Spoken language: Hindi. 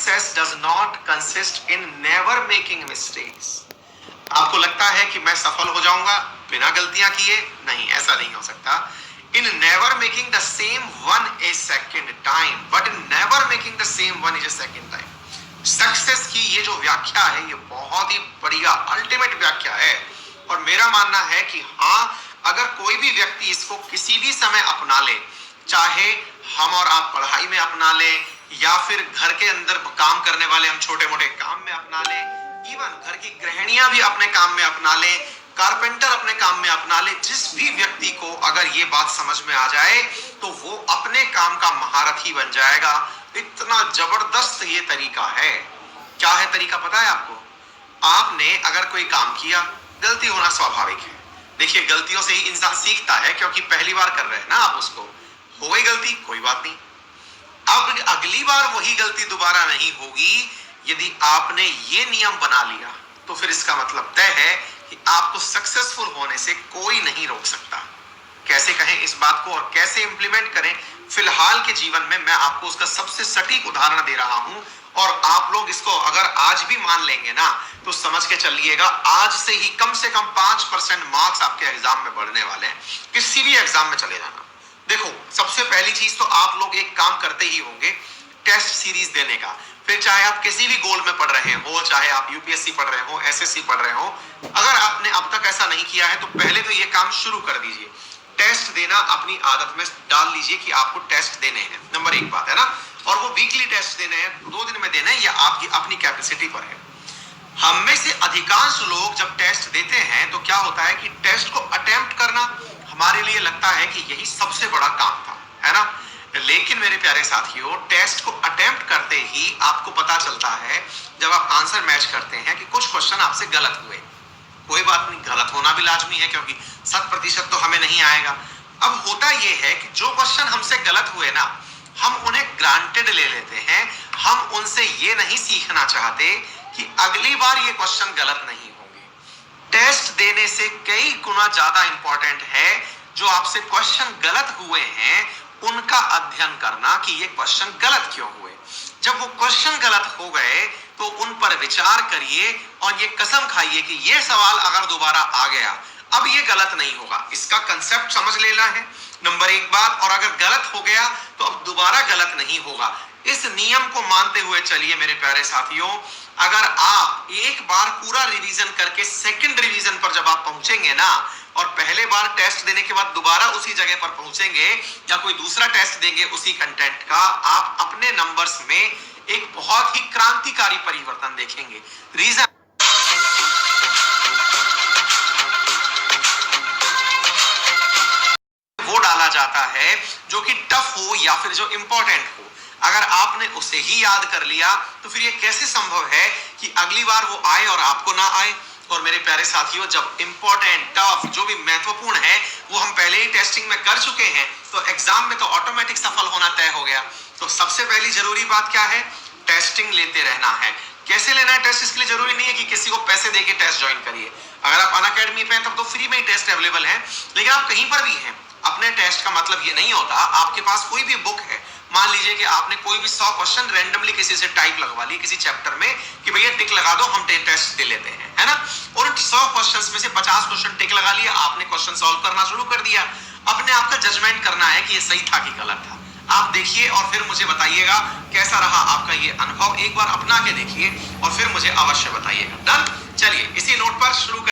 Success does not consist in never making mistakes. आपको लगता है कि मैं सफल हो जाऊंगा बिना गलतियां किए? नहीं, ऐसा नहीं हो सकता। इन never making the same one A second time, but in never making the same one is a second time. Success की ये जो व्याख्या है, ये बहुत ही बढ़िया अल्टीमेट व्याख्या है। और मेरा मानना है कि हाँ, अगर कोई भी व्यक्ति इसको किसी भी समय अपना ले, चाहे हम और आप पढ़ाई में अपना ले, या फिर घर के अंदर काम करने वाले हम छोटे मोटे काम में अपना ले, इवन घर की गृहिणियां भी अपने काम में अपना ले, कारपेंटर अपने काम में अपना ले, जिस भी व्यक्ति को अगर ये बात समझ में आ जाए तो वो अपने काम का महारथी बन जाएगा। इतना जबरदस्त ये तरीका है। क्या है तरीका पता है आपको? आपने अगर कोई काम किया, गलती होना स्वाभाविक है। देखिए, गलतियों से ही इंसान सीखता है, क्योंकि पहली बार कर रहे हैं ना आप उसको। हो गई गलती, कोई बात नहीं। अब अगली बार वही गलती दोबारा नहीं होगी। यदि आपने ये नियम बना लिया तो फिर इसका मतलब तय है कि आपको सक्सेसफुल होने से कोई नहीं रोक सकता। कैसे कहें इस बात को और कैसे इंप्लीमेंट करें? फिलहाल के जीवन में मैं आपको उसका सबसे सटीक उदाहरण दे रहा हूं, और आप लोग इसको अगर आज भी मान लेंगे ना तो समझ के चलिएगा, आज से ही कम से कम 5% मार्क्स आपके एग्जाम में बढ़ने वाले हैं। किसी भी एग्जाम में चले जाना। देखो, सबसे पहली चीज तो आप लोग एक काम करते ही होंगे, टेस्ट सीरीज देने का। फिर चाहे आप किसी भी गोल में पढ़ रहे हो, चाहे आप यूपीएससी पढ़ रहे हो, एसएससी पढ़ रहे हो, अगर आपने अब तक ऐसा नहीं किया है तो पहले तो ये काम शुरू कर दीजिए। टेस्ट देना अपनी आदत में डाल लीजिए कि आपको टेस्ट देने हैं। नंबर एक बात है ना। और वो वीकली टेस्ट देने हैं, 2 दिन में देने हैं, या आपकी अपनी कैपेसिटी पर है। हम में से अधिकांश लोग जब टेस्ट देते हैं तो क्या होता है कि टेस्ट को अटेम्प्ट करना हमारे लिए लगता है कि यही सबसे बड़ा काम था, है ना। लेकिन मेरे प्यारे साथियों, टेस्ट को अटेम्प्ट करते ही आपको पता चलता है, जब आप आंसर मैच करते हैं, कि कुछ क्वेश्चन आपसे गलत हुए। कोई बात नहीं, गलत होना भी लाजमी है, क्योंकि 100% तो हमें नहीं आएगा। अब होता यह है कि जो क्वेश्चन हमसे गलत हुए ना, हम उन्हें ग्रांटेड ले लेते हैं। हम उनसे ये नहीं सीखना चाहते कि अगली बार ये क्वेश्चन गलत नहीं होंगे। टेस्ट देने से कई गुना ज्यादा इंपॉर्टेंट है जो आपसे क्वेश्चन गलत हुए हैं उनका अध्ययन करना, कि ये क्वेश्चन गलत क्यों हुए। जब वो क्वेश्चन गलत हो गए तो उन पर विचार करिए और ये कसम खाइए कि ये सवाल अगर दोबारा आ गया, अब ये गलत नहीं होगा। इसका कंसेप्ट समझ लेना है, नंबर एक बात। और अगर गलत हो गया तो अब दोबारा गलत नहीं होगा। इस नियम को मानते हुए चलिए मेरे प्यारे साथियों। अगर आप एक बार पूरा रिवीजन करके सेकंड रिवीजन पर जब आप पहुंचेंगे ना, और पहले बार टेस्ट देने के बाद दोबारा उसी जगह पर पहुंचेंगे, या कोई दूसरा टेस्ट देंगे उसी कंटेंट का, आप अपने नंबर्स में एक बहुत ही क्रांतिकारी परिवर्तन देखेंगे। रीजन वो डाला जाता है जो कि टफ हो या फिर जो इंपॉर्टेंट हो। अगर आपने उसे ही याद कर लिया तो फिर ये कैसे संभव है कि अगली बार वो आए और आपको ना आए। और मेरे प्यारे साथियों, जब इंपॉर्टेंट, टफ, जो भी महत्वपूर्ण है वो हम पहले ही टेस्टिंग में कर चुके हैं, तो एग्जाम में तो ऑटोमेटिक सफल होना तय हो गया। तो सबसे पहली जरूरी बात क्या है? टेस्टिंग लेते रहना है। कैसे लेना है टेस्ट? इसके लिए जरूरी नहीं है कि किसी को पैसे देके टेस्ट ज्वाइन करिए। अगर आप अनअकैडमी पे हैं तब तो फ्री में ही टेस्ट अवेलेबल है। लेकिन आप कहीं पर भी हैं, अपने टेस्ट का मतलब ये नहीं होता आपके पास कोई भी बुक है, मान लीजिए कि आपने कोई भी 100 क्वेश्चन रैंडमली किसी से टाइप लगवा ली किसी चैप्टर में कि भैया टिक लगा दो, हम टेस्ट दे लेते हैं, है ना। और 100 क्वेश्चंस में से 50 क्वेश्चन टिक लगा लिया, आपने क्वेश्चन सॉल्व करना शुरू कर दिया। अपने आप का जजमेंट करना है कि ये सही था कि गलत था। आप देखिए और फिर मुझे बताइएगा कैसा रहा आपका ये अनुभव। एक बार अपना के देखिए और फिर मुझे अवश्य बताइएगा। डन।